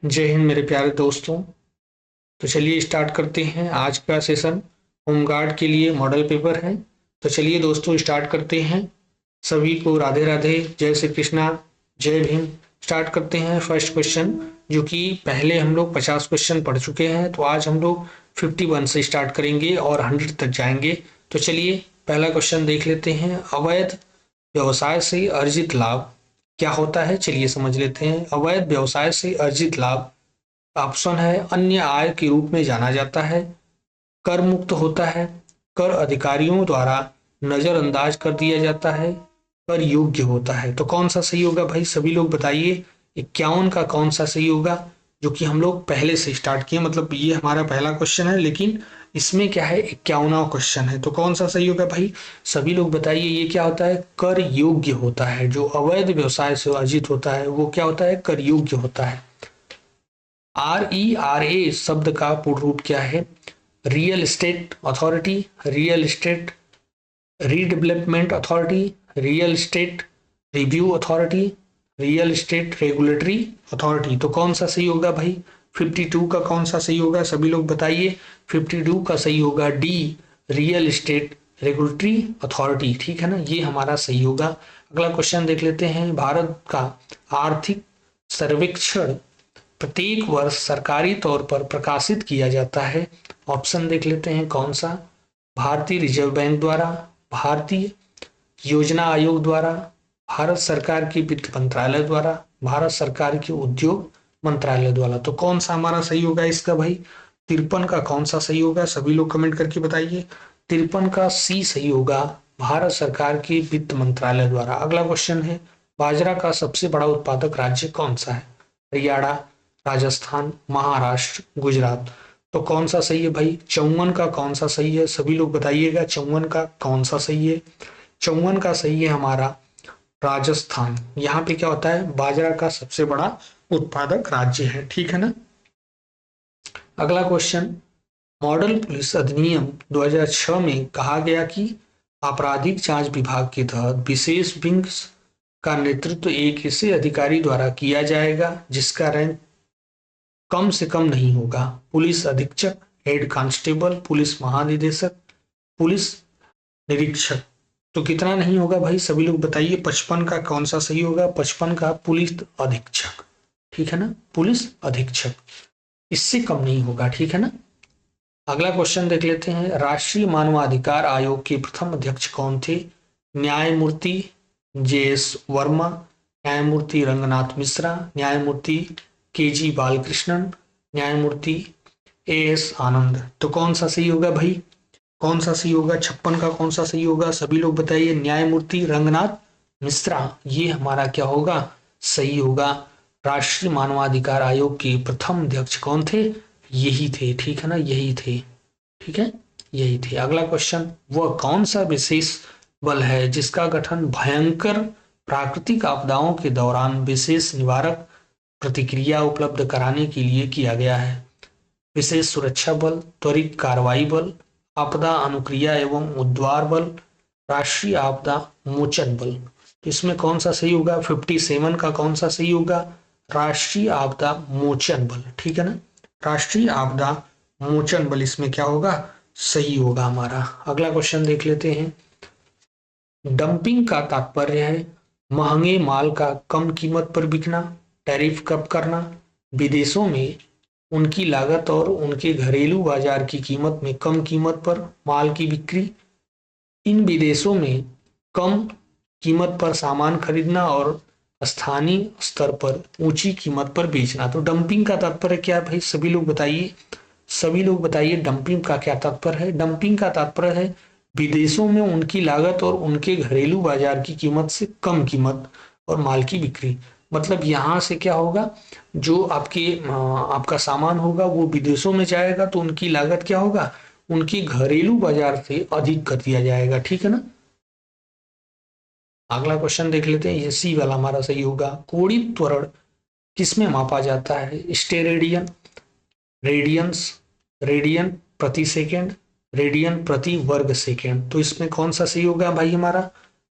जय हिंद मेरे प्यारे दोस्तों। तो चलिए स्टार्ट करते हैं आज का सेशन। होमगार्ड के लिए मॉडल पेपर है। तो चलिए दोस्तों स्टार्ट करते हैं। सभी को राधे राधे, जय श्री कृष्णा, जय भीम। स्टार्ट करते हैं फर्स्ट क्वेश्चन, जो कि पहले हम लोग 50 क्वेश्चन पढ़ चुके हैं, तो आज हम लोग 51 से स्टार्ट करेंगे और 100 तक जाएंगे। तो चलिए पहला क्वेश्चन देख लेते हैं। अवैध व्यवसाय से अर्जित लाभ क्या होता है, चलिए समझ लेते हैं। अवैध व्यवसाय से अर्जित लाभ ऑप्शन है अन्य आय के रूप में जाना जाता है, कर मुक्त होता है, कर अधिकारियों द्वारा नजरअंदाज कर दिया जाता है, कर योग्य होता है। तो कौन सा सही होगा भाई, सभी लोग बताइए। 51 का कौन सा सही होगा, जो कि हम लोग पहले से स्टार्ट किए, मतलब ये हमारा पहला क्वेश्चन है, लेकिन इसमें क्या है 51वां क्वेश्चन है। तो कौन सा सही होगा भाई, सभी लोग बताइए। ये क्या होता है, कर योग्य होता है। जो अवैध व्यवसाय से अर्जित होता है वो क्या होता है, कर योग्य होता है। RERA शब्द का पूर्ण रूप क्या है, real estate authority, real estate redevelopment authority, real estate review authority, real estate regulatory authority. तो कौन सा सही होगा भाई, 52 का कौन सा सही होगा, सभी लोग बताइए। 52 का सही होगा D, real estate regulatory authority. ठीक है ना, ये हमारा सही होगा। अगला क्वेश्चन देख लेते हैं। भारत का आर्थिक सर्वेक्षण प्रत्येक वर्ष सरकारी तौर पर प्रकाशित किया जाता है। ऑप्शन देख लेते हैं कौन सा, भारतीय रिजर्व बैंक द्वारा, भारतीय योजना आयोग द्वारा, भारत सरकार के वित्त मंत्रालय द्वारा, भारत सरकार के उद्योग मंत्रालय द्वारा। तो कौन सा हमारा सही होगा इसका भाई, 53 का कौन सा सही होगा, सभी लोग कमेंट करके बताइए। 53 का सी सही होगा, भारत सरकार के वित्त मंत्रालय द्वारा। अगला क्वेश्चन है, बाजरा का सबसे बड़ा उत्पादक राज्य कौन सा है, हरियाणा, राजस्थान, महाराष्ट्र, गुजरात। तो कौन सा सही है भाई, 54 का कौन सा सही है, सभी लोग बताइएगा। 54 का कौन सा सही है, 54 का सही है हमारा राजस्थान। यहाँ पे क्या होता है, बाजरा का सबसे बड़ा उत्पादक राज्य है। ठीक है ना। अगला क्वेश्चन, मॉडल पुलिस अधिनियम 2006 में कहा गया कि आपराधिक जांच विभाग के तहत विशेष विंग का नेतृत्व एक ऐसे अधिकारी द्वारा किया जाएगा जिसका रैंक कम से कम नहीं होगा। पुलिस अधीक्षक, हेड कांस्टेबल, पुलिस महानिदेशक, पुलिस निरीक्षक। तो कितना नहीं होगा भाई, सभी लोग बताइए। 55 का कौन सा सही होगा, 55 का पुलिस अधीक्षक। ठीक है ना, पुलिस अधीक्षक, इससे कम नहीं होगा। ठीक है ना। अगला क्वेश्चन देख लेते हैं। राष्ट्रीय मानवाधिकार आयोग के प्रथम अध्यक्ष कौन थे, न्यायमूर्ति JS वर्मा, न्यायमूर्ति रंगनाथ मिश्रा, न्यायमूर्ति KG बालकृष्णन, न्यायमूर्ति AS आनंद। तो कौन सा सही होगा भाई, कौन सा सही होगा, 56 का कौन सा सही होगा, सभी लोग बताइए। न्यायमूर्ति रंगनाथ मिश्रा, ये हमारा क्या होगा, सही होगा। राष्ट्रीय मानवाधिकार आयोग के प्रथम अध्यक्ष कौन थे, यही थे। ठीक है ना, यही थे। ठीक है, यही थे। अगला क्वेश्चन, वह कौन सा विशेष बल है जिसका गठन भयंकर प्राकृतिक आपदाओं के दौरान विशेष निवारक प्रतिक्रिया उपलब्ध कराने के लिए किया गया है। विशेष सुरक्षा बल, त्वरित कार्रवाई बल, आपदा अनुक्रिया एवं उद्धार बल, राष्ट्रीय आपदा मोचन बल। तो इसमें कौन सा सही होगा, 57 का कौन सा सही होगा, राष्ट्रीय आपदा मोचन बल। ठीक है ना, राष्ट्रीय आपदा मोचन बल इसमें क्या होगा, सही होगा हमारा। अगला क्वेश्चन देख लेते हैं। डंपिंग का तात्पर्य है महंगे माल का कम कीमत पर बिकना, टैरिफ कम करना, विदेशों में उनकी लागत और उनके घरेलू बाजार की कीमत में कम कीमत पर माल की बिक्री, इन विदेशों में कम कीमत पर सामान खरीदना और स्थानीय स्तर पर ऊंची कीमत पर बेचना। तो डंपिंग का तात्पर्य क्या है भाई, सभी लोग बताइए। सभी लोग बताइए डंपिंग का क्या तात्पर्य है। डंपिंग का तात्पर्य है विदेशों में उनकी लागत और उनके घरेलू बाजार की कीमत से कम कीमत और माल की बिक्री। मतलब यहाँ से क्या होगा, जो आपका सामान होगा वो विदेशों में जाएगा तो उनकी लागत क्या होगा, उनकी घरेलू बाजार से अधिक कर दिया जाएगा। ठीक है ना। अगला क्वेश्चन देख लेते हैं, ये सी वाला हमारा सही होगा। कोणीय त्वरण किसमें मापा जाता है, स्टेरेडियन, रेडियंस, रेडियन प्रति सेकेंड, रेडियन प्रति वर्ग सेकेंड। तो इसमें कौन सा सही होगा भाई हमारा,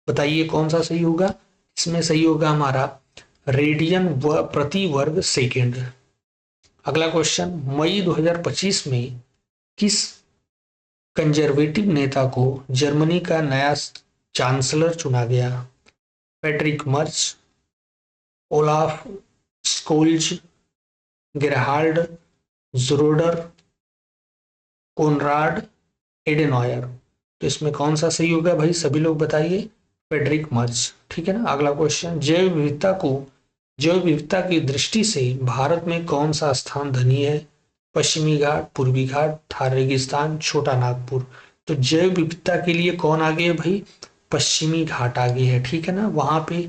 बताइए कौन सा सही होगा। इसमें सही होगा हमारा रेडियन प्रति वर्ग सेकेंड। अगला क्वेश्चन, मई 2025 में किस कंजर्वेटिव नेता को जर्मनी का नया चांसलर चुना गया? Friedrich Merz, Olaf Scholz, Gerhard Schroeder, Konrad Adenauer. तो इसमें कौन सा सही होगा भाई, सभी लोग बताइए। फ्रेडरिक मर्च, ठीक है ना। अगला क्वेश्चन, जैव विविधता की दृष्टि से भारत में कौन सा स्थान धनी है? पश्चिमी घाट, पूर्वी घाट, थार रेगिस्तान, छोटा नागपुर। तो जैव विविधता के लिए कौन आगे है भाई? पश्चिमी घाट आगे है, ठीक है ना। वहां पे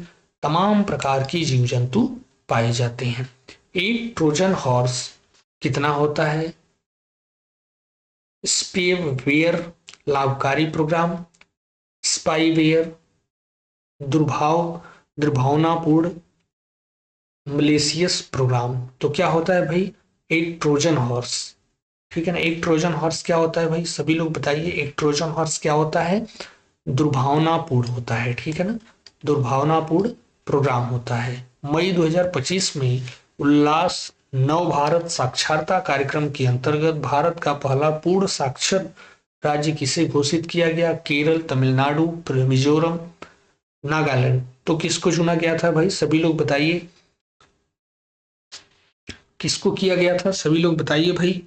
तमाम प्रकार की जीव जंतु पाए जाते हैं। एक ट्रोजन हॉर्स कितना होता है? स्पेवेयर लाभकारी प्रोग्राम, स्पाईवेयर दुर्भावनापूर्ण मलेशियस प्रोग्राम। तो क्या होता है भाई? एक ट्रोजन हॉर्स, ठीक है ना। एक ट्रोजन हॉर्स क्या होता है भाई, सभी लोग बताइए। एक ट्रोजन हॉर्स क्या होता है? दुर्भावनापूर्ण होता है, ठीक है ना। दुर्भावनापूर्ण प्रोग्राम होता है। मई 2025 में उल्लास नव भारत साक्षरता कार्यक्रम के अंतर्गत भारत का पहला पूर्ण साक्षर राज्य किसे घोषित किया गया? केरल, तमिलनाडु, मिजोरम, नागालैंड। तो किसको चुना गया था भाई, सभी लोग बताइए। किसको किया गया था, सभी लोग बताइए भाई।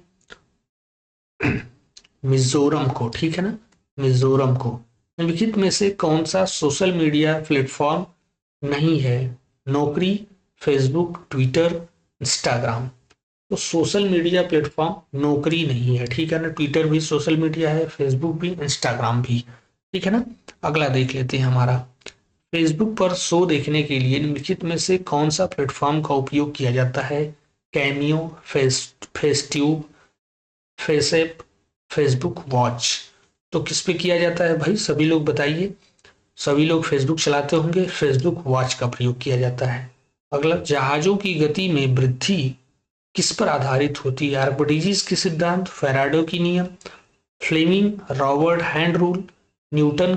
मिजोरम को, ठीक है ना, मिजोरम को। निम्नलिखित में से कौन सा सोशल मीडिया प्लेटफॉर्म नहीं है? नौकरी, फेसबुक, ट्विटर, इंस्टाग्राम। तो सोशल मीडिया प्लेटफॉर्म नौकरी नहीं है, ठीक है ना। ट्विटर भी सोशल मीडिया है, फेसबुक भी, इंस्टाग्राम भी, ठीक है ना। अगला देख लेते हैं हमारा, फेसबुक पर शो देखने के लिए निम्नलिखित में से कौन सा प्लेटफॉर्म का उपयोग किया जाता है? Cameo, FaceTube, FaceApp, Facebook Watch. तो किस पे किया जाता है भाई, सभी लोग बताइए। सभी लोग फेसबुक चलाते होंगे, फेसबुक वॉच का प्रयोग किया जाता है। अगला, जहाजों की गति में वृद्धि किस पर आधारित होती है? आर्किमिडीज के सिद्धांत, फेराडे की नियम, Fleming Robert hand rule, Newton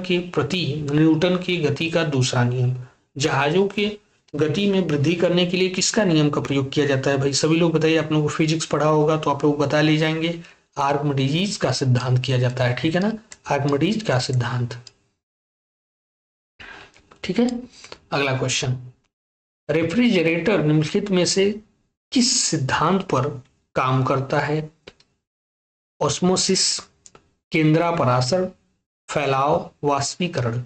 की गति का दूसरा नियम। जहाजों के गति में वृद्धि करने के लिए किसका नियम का प्रयोग किया जाता है भाई, सभी लोग बताइए। आप लोगों को फिजिक्स पढ़ा होगा तो आप लोग बता ले जाएंगे। आर्किमिडीज का सिद्धांत किया जाता है, ठीक है ना, आर्किमिडीज का सिद्धांत, ठीक है। अगला क्वेश्चन, रेफ्रिजरेटर निम्नलिखित में से किस सिद्धांत पर काम करता है? ऑस्मोसिस, केंद्रापसारण, फैलाव, वाष्पीकरण।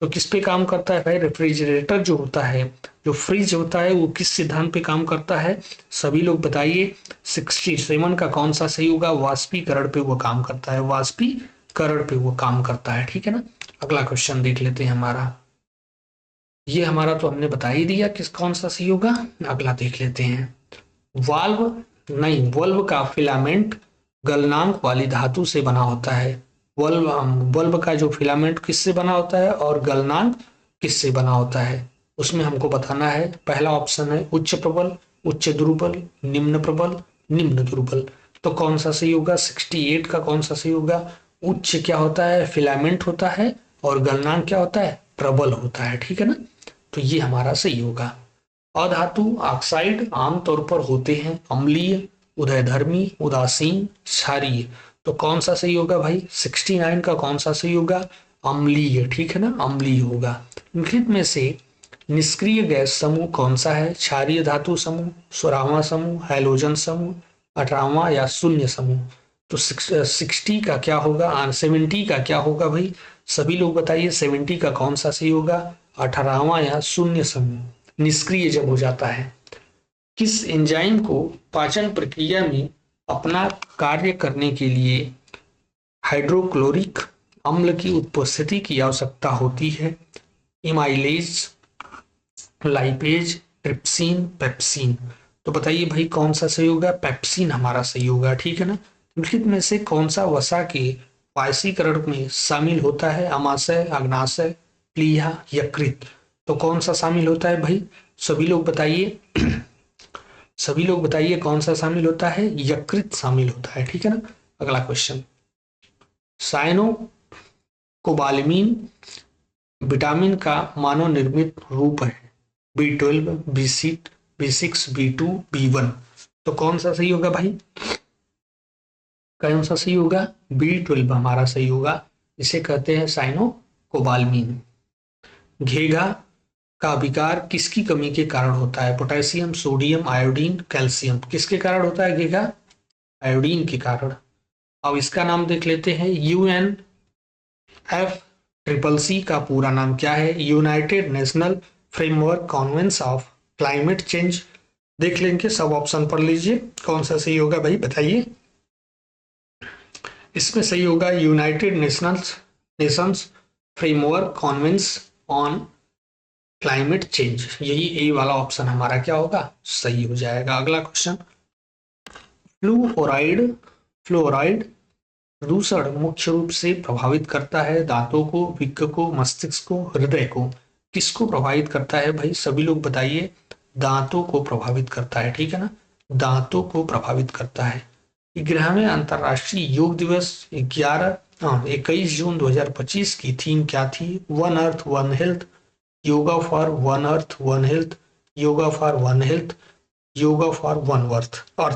तो किस पे काम करता है भाई? रेफ्रिजरेटर जो होता है, जो फ्रिज होता है, वो किस सिद्धांत पे काम करता है, सभी लोग बताइए। 67 का कौन सा सही होगा? वाष्पीकरण पे वो काम करता है, वाष्पीकरण पे वो काम करता है, ठीक है ना। अगला क्वेश्चन देख लेते हैं हमारा, ये हमारा तो हमने बता ही दिया किस कौन सा सही होगा। अगला देख लेते हैं, वल्व का फिलामेंट गलनांक वाली धातु से बना होता है। वल्व का जो फिलामेंट किससे बना होता है और गलनांक किससे बना होता है, उसमें हमको बताना है। पहला ऑप्शन है उच्च प्रबल, उच्च दुर्बल, निम्न प्रबल, निम्न दुर्बल। तो कौन सा सही होगा? 68 का कौन सा सही होगा? उच्च क्या होता है? फिलामेंट होता है, और गलनांक क्या होता है? प्रबल होता है, ठीक है ना। तो ये हमारा सही होगा। अधातु ऑक्साइड आमतौर पर होते हैं अम्लीय, उदयधर्मी, उदासीन, क्षारीय। तो कौन सा सही होगा भाई? 69 का कौन सा सही होगा? अम्लीय, ठीक है ना, अम्लीय होगा। निम्नलिखित में से निष्क्रिय गैस समूह कौन सा है? क्षारीय धातु समूह, 16वां समूह, हैलोजन समूह, 18वां या शून्य समूह। तो 60 का क्या होगा? 70 का क्या होगा भाई, सभी लोग बताइए। 70 का कौन सा सही होगा? 18वां या शून्य समूह, निष्क्रिय जब हो जाता है। किस एंजाइम को पाचन प्रक्रिया में अपना कार्य करने के लिए हाइड्रोक्लोरिक अम्ल की उपस्थिति की आवश्यकता होती है? इमाइलेज, लाइपेज, ट्रिप्सिन, पेप्सिन। तो बताइए भाई कौन सा सही होगा? पेप्सिन हमारा सही होगा, ठीक है ना। निम्नलिखित में से कौन सा वसा के वायसीकरण में शामिल होता है? अमाशय, अग्नाशय, प्लीहा, यकृत। तो कौन सा शामिल होता है भाई, सभी लोग बताइए। सभी लोग बताइए कौन सा शामिल होता है? यकृत शामिल होता है, ठीक है ना। अगला क्वेश्चन, साइनो कोबालमीन विटामिन का मानव निर्मित रूप है। B12, B6, B2, B1। तो कौन सा सही होगा भाई? कौन सा सही होगा? B12 हमारा सही होगा, इसे कहते हैं साइनोकोबाल्मीन। घेघा का विकार किसकी कमी के कारण होता है? पोटेशियम, सोडियम, आयोडीन, कैल्शियम, किसके कारण होता है घेघा? आयोडीन के कारण। अब इसका नाम देख लेते हैं। UNFCCC का पूरा नाम क्या है? United national framework conveyance of climate change. देख लेंगे, सब ऑप्शन पढ़ लीजिए, कौन सा सही होगा भाई बताइए। इसमें सही होगा United Nations framework conveyance on climate change, यही ए वाला ऑप्शन हमारा क्या होगा? सही हो जाएगा। अगला क्वेश्चन, फ्लूओराइड फ्लोराइड प्रदूषण मुख्य रूप से प्रभावित करता है दांतों को, वृक्क को, मस्तिष्क को, हृदय को। किसको प्रभावित करता है भाई? सभी लोग बताइए। दांतों को प्रभावित करता है, ठीक है ना, दांतों को प्रभावित करता है। 11वें अंतरराष्ट्रीय योग दिवस 21 जून 2025 की थीम क्या थी? One earth one health, yoga for one earth one health, yoga for one health, yoga for one earth. तो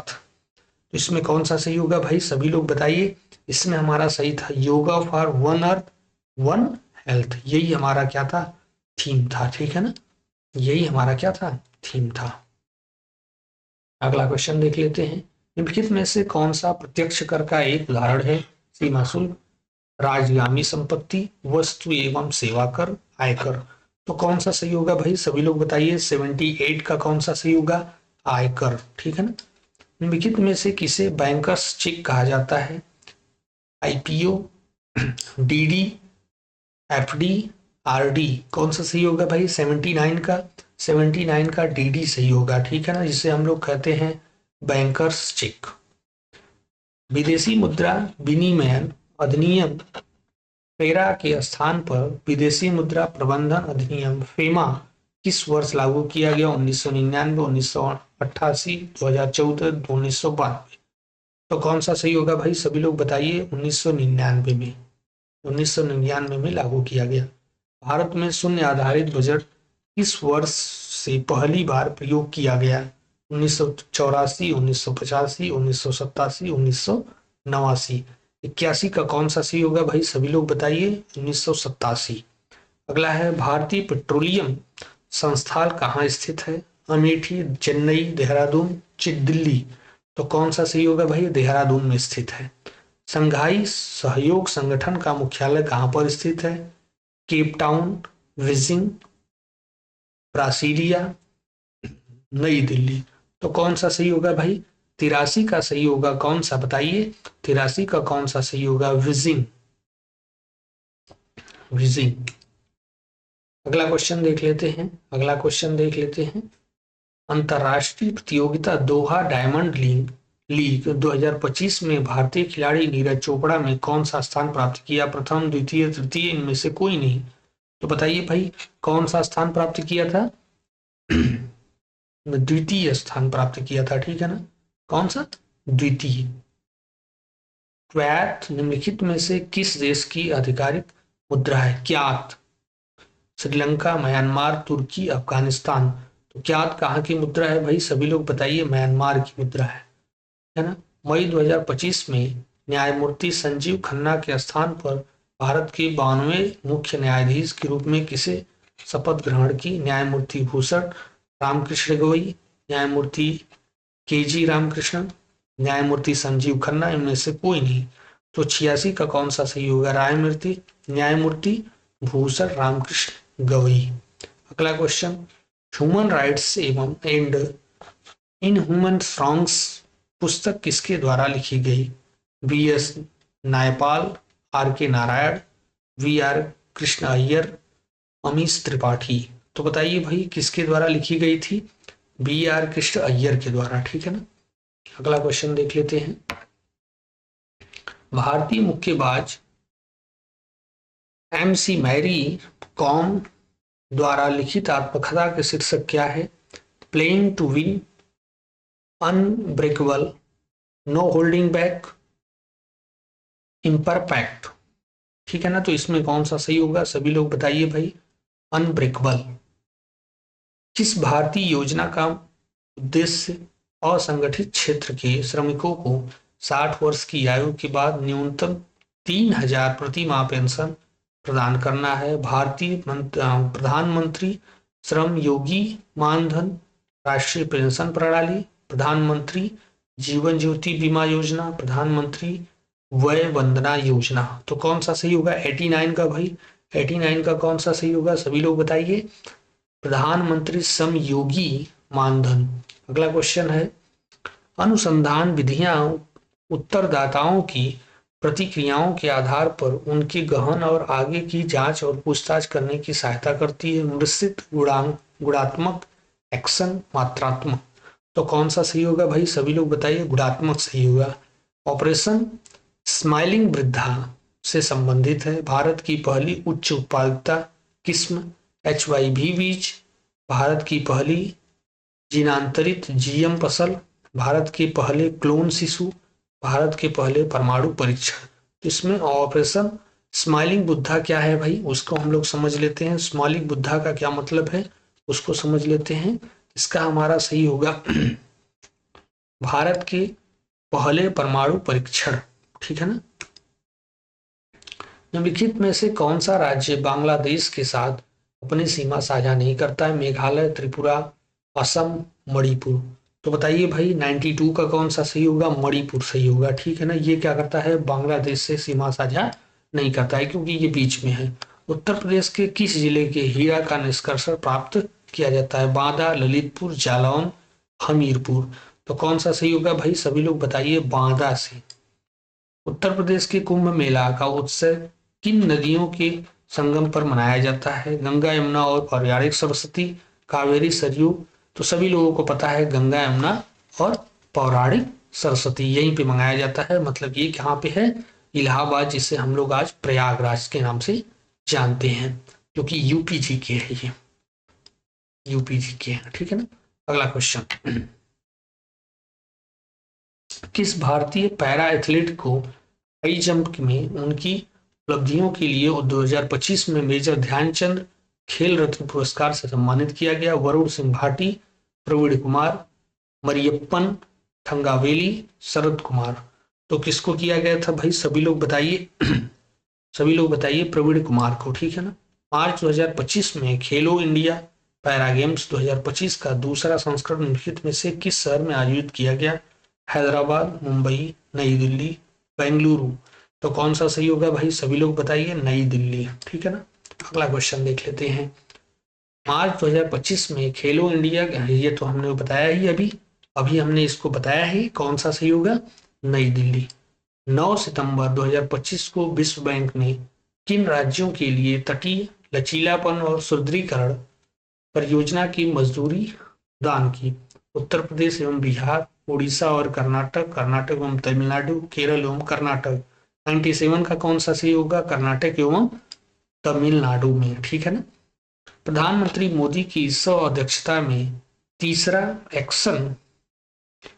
इसमें कौन सा सही होगा भाई? सभी लोग बताइए। इसमें हमारा सही था yoga for one earth one health, यही हमारा क्या था? थीम था, ठीक है ना, यही हमारा क्या था? थीम था। अगला क्वेश्चन देख लेते हैं। निम्नलिखित में से कौन सा प्रत्यक्ष कर का एक उदाहरण है? सीमा शुल्क, राजगामी संपत्ति, वस्तु एवं सेवा कर, आयकर। तो कौन सा सही होगा भाई? सभी लोग बताइए। 78 का कौन सा सही होगा? आयकर, ठीक है ना। निम्नलिखित में से किसे बैंकर्स चेक कहा जाता है? IPO, DD, FD, RD, कौन सा सही होगा भाई? 79 का DD सही होगा, ठीक है ना, जिसे हम लोग कहते हैं बैंकर्स चेक। विदेशी मुद्रा विनिमयन अधिनियम फेरा के स्थान पर विदेशी मुद्रा प्रबंधन अधिनियम फेमा किस वर्ष लागू किया गया? 1999, 1988, 2014, 1992। तो कौन सा सही होगा भाई? सभी लोग बताइए। 1999 में, 1999 में लागू किया गया। भारत में शून्य आधारित बजट किस वर्ष से पहली बार प्रयोग किया गया? 1984, 1985, 1987, 1989। 81 का कौन सा सही होगा भाई? सभी लोग बताइए। 1987। अगला है, भारतीय पेट्रोलियम संस्थान कहाँ स्थित है? अमेठी, चेन्नई, देहरादून, दिल्ली। तो कौन सा सही होगा भाई? देहरादून में स्थित है। संघाई सहयोग संगठन का मुख्यालय कहाँ पर स्थित है? केप टाउन, बीजिंग, ब्रासीलिया, नई दिल्ली। तो कौन सा सही होगा भाई? 83 का सही होगा, कौन सा बताइए? 83 का कौन सा सही होगा? Beijing, Beijing. अगला क्वेश्चन देख लेते हैं। अगला क्वेश्चन देख लेते हैं। अंतरराष्ट्रीय प्रतियोगिता दोहा डायमंड लीग 2025 में भारतीय खिलाड़ी नीरज चोपड़ा ने कौन सा स्थान प्राप्त किया? प्रथम, द्वितीय, तृतीय, इनमें से कोई नहीं। तो बताइए भाई, कौन सा स्थान प्राप्त किया था? द्वितीय स्थान प्राप्त किया था, ठीक है ना, कौन सा? द्वितीय। क्वैत निम्नलिखित में से किस देश की आधिकारिक मुद्रा है? क्यात, श्रीलंका, म्यांमार, तुर्की, अफगानिस्तान। तो क्यात कहाँ की मुद्रा है भाई? सभी लोग बताइए। म्यांमार की मुद्रा है ना। मई 2025 में न्यायमूर्ति संजीव खन्ना के स्थान पर भारत के 92वें मुख्य न्यायाधीश के रूप में किसे शपथ ग्रहण की? न्यायमूर्ति भूषण रामकृष्ण गवई, न्यायमूर्ति KG रामकृष्णन, न्यायमूर्ति संजीव खन्ना, इनमें से कोई नहीं। तो 86 का कौन सा सही होगा? न्यायमूर्ति भूषण रामकृष्ण गवई। अगला क्वेश्चन, ह्यूमन राइट्स एवं एंड इन ह्यूमन सॉन्ग्स पुस्तक किसके द्वारा लिखी गई? VS Naipal, RK Narayan, VR Krishna Iyer, Amish Tripathi. तो बताइए भाई, किसके द्वारा लिखी गई थी? VR कृष्ण अय्यर के द्वारा, ठीक है ना। अगला क्वेश्चन देख लेते हैं। भारतीय मुक्केबाज MC मैरी कॉम द्वारा लिखित आत्मकथा के शीर्षक क्या है? Playing to win, unbreakable, no holding back, imperfect, ठीक है ना। तो इसमें कौन सा सही होगा? सभी लोग बताइए भाई। अनब्रेकेबल। किस भारतीय योजना का उद्देश्य असंगठित क्षेत्र के श्रमिकों को 60 वर्ष की आयु के बाद न्यूनतम 3,000 प्रति माह पेंशन प्रदान करना है। प्रधानमंत्री श्रम योगी मानधन, राष्ट्रीय पेंशन प्रणाली, प्रधानमंत्री जीवन ज्योति बीमा योजना, प्रधानमंत्री वय वंदना योजना। तो कौन सा सही होगा? 89 का भाई, 89 का कौन सा सही होगा? सभी लोग बताइए। प्रधानमंत्री श्रम योगी मानधन। अगला क्वेश्चन है, अनुसंधान विधियां उत्तरदाताओं की प्रतिक्रियाओं के आधार पर उनके गहन और आगे की जांच और पूछताछ करने की सहायता करती है। मिश्रित गुणात्मक, एक्शन, मात्रात्मक। तो कौन सा सही होगा भाई? सभी लोग बताइए। गुणात्मक सही होगा। ऑपरेशन स्माइलिंग वृद्धा से संबंधित है। भारत की पहली उच्च उत्पादकता किस्म HYV बीज, भारत की पहली जीनांतरित GM फसल, भारत के पहले क्लोन शिशु, भारत के पहले परमाणु परीक्षण। इसमें ऑपरेशन स्माइलिंग बुद्धा क्या है भाई, उसको हम लोग समझ लेते हैं। स्माइलिंग बुद्धा का क्या मतलब है उसको समझ लेते हैं। इसका हमारा सही होगा भारत के पहले परमाणु परीक्षण। ठीक है ना। निम्नलिखित में से कौन सा राज्य बांग्लादेश के साथ अपनी सीमा साझा नहीं करता है? मेघालय, त्रिपुरा, असम, मणिपुर। तो बताइए भाई 92 का कौन सा सही होगा? मणिपुर सही होगा। ठीक है ना। ये क्या करता है? बांग्लादेश से सीमा साझा नहीं करता है क्योंकि ये बीच में है। उत्तर प्रदेश के किस जिले के हीरा का निष्कर्षण प्राप्त किया जाता है? बांदा, ललितपुर, जालौन, हमीरपुर। तो कौन सा सही होगा भाई? सभी लोग बताइए। बांदा से। उत्तर प्रदेश के कुंभ मेला का उत्सव किन नदियों के संगम पर मनाया जाता है? गंगा, यमुना और पौराणिक सरस्वती, कावेरी, सरयू। तो सभी लोगों को पता है गंगा, यमुना और पौराणिक सरस्वती यहीं पे मनाया जाता है। मतलब ये कहाँ पे है? इलाहाबाद, जिसे हम लोग आज प्रयागराज के नाम से जानते हैं, जो कि यूपी जी के है। ये यूपी जी के है। ठीक है ना। अगला क्वेश्चन, किस भारतीय पैरा एथलीट को हाई जंप में उनकी उपलब्धियों के लिए 2025 में मेजर ध्यानचंद खेल रत्न पुरस्कार से सम्मानित किया गया? वरुण सिंह भाटी, प्रवीण कुमार, मरियप्पन थंगावेली, शरद कुमार। तो किसको किया गया था भाई? सभी लोग बताइए। सभी लोग बताइए प्रवीण कुमार को। ठीक है ना। मार्च 2025 में खेलो इंडिया पैरा गेम्स 2025 का दूसरा संस्करण निम्नलिखित में से किस शहर में आयोजित किया गया? हैदराबाद, मुंबई, नई दिल्ली, बेंगलुरु। तो कौन सा सही होगा भाई? सभी लोग बताइए। नई दिल्ली। ठीक है ना। अगला क्वेश्चन देख लेते हैं। मार्च 2025 में खेलो इंडिया, ये तो हमने बताया ही अभी हमने इसको बताया ही। कौन सा सही होगा? नई दिल्ली। 9 सितंबर 2025 को विश्व बैंक ने किन राज्यों के लिए तटीय लचीलापन और सुदृढ़ीकरण परियोजना की मंजूरी दान की? उत्तर प्रदेश एवं बिहार, उड़ीसा और कर्नाटक, कर्नाटक एवं तमिलनाडु, केरल एवं कर्नाटक। 97 का कौन सा सही होगा? कर्नाटक एवं तमिलनाडु में। ठीक है ना। प्रधानमंत्री मोदी की सह अध्यक्षता में तीसरा एक्शन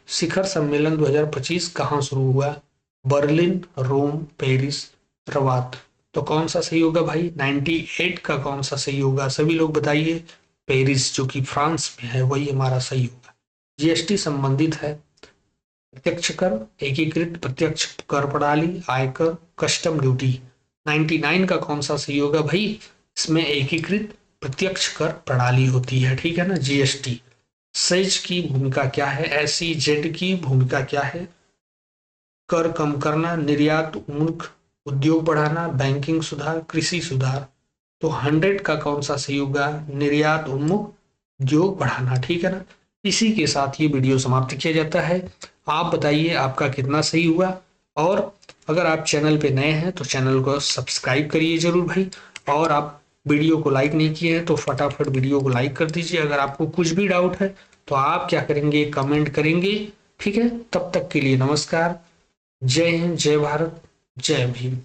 शिखर सम्मेलन 2025 कहाँ शुरू हुआ? बर्लिन, रोम, पेरिस, रबात। तो कौन सा सही होगा भाई? 98 का कौन सा सही होगा? सभी लोग बताइए। पेरिस, जो कि फ्रांस में है, वही हमारा सही होगा। GST संबंधित है प्रत्यक्ष कर, एकीकृत प्रत्यक्ष कर प्रणाली, आयकर, कस्टम ड्यूटी। 99 का कौन सा सही होगा भाई? इसमें एकीकृत प्रत्यक्ष कर प्रणाली होती है। ठीक है ना। GST। सेज की भूमिका क्या है? SEZ की भूमिका क्या है? कर कम करना, निर्यात उन्मुख उद्योग बढ़ाना, बैंकिंग सुधार, कृषि सुधार। तो 100 का कौन सा सही होगा? निर्यात उन्मुख उद्योग बढ़ाना। ठीक है ना। इसी के साथ ये वीडियो समाप्त किया जाता है। आप बताइए आपका कितना सही हुआ, और अगर आप चैनल पे नए हैं तो चैनल को सब्सक्राइब करिए जरूर भाई। और आप वीडियो को लाइक नहीं किए हैं तो फटाफट वीडियो को लाइक कर दीजिए। अगर आपको कुछ भी डाउट है तो आप क्या करेंगे? कमेंट करेंगे। ठीक है। तब तक के लिए नमस्कार। जय हिंद, जय भारत, जय भीम।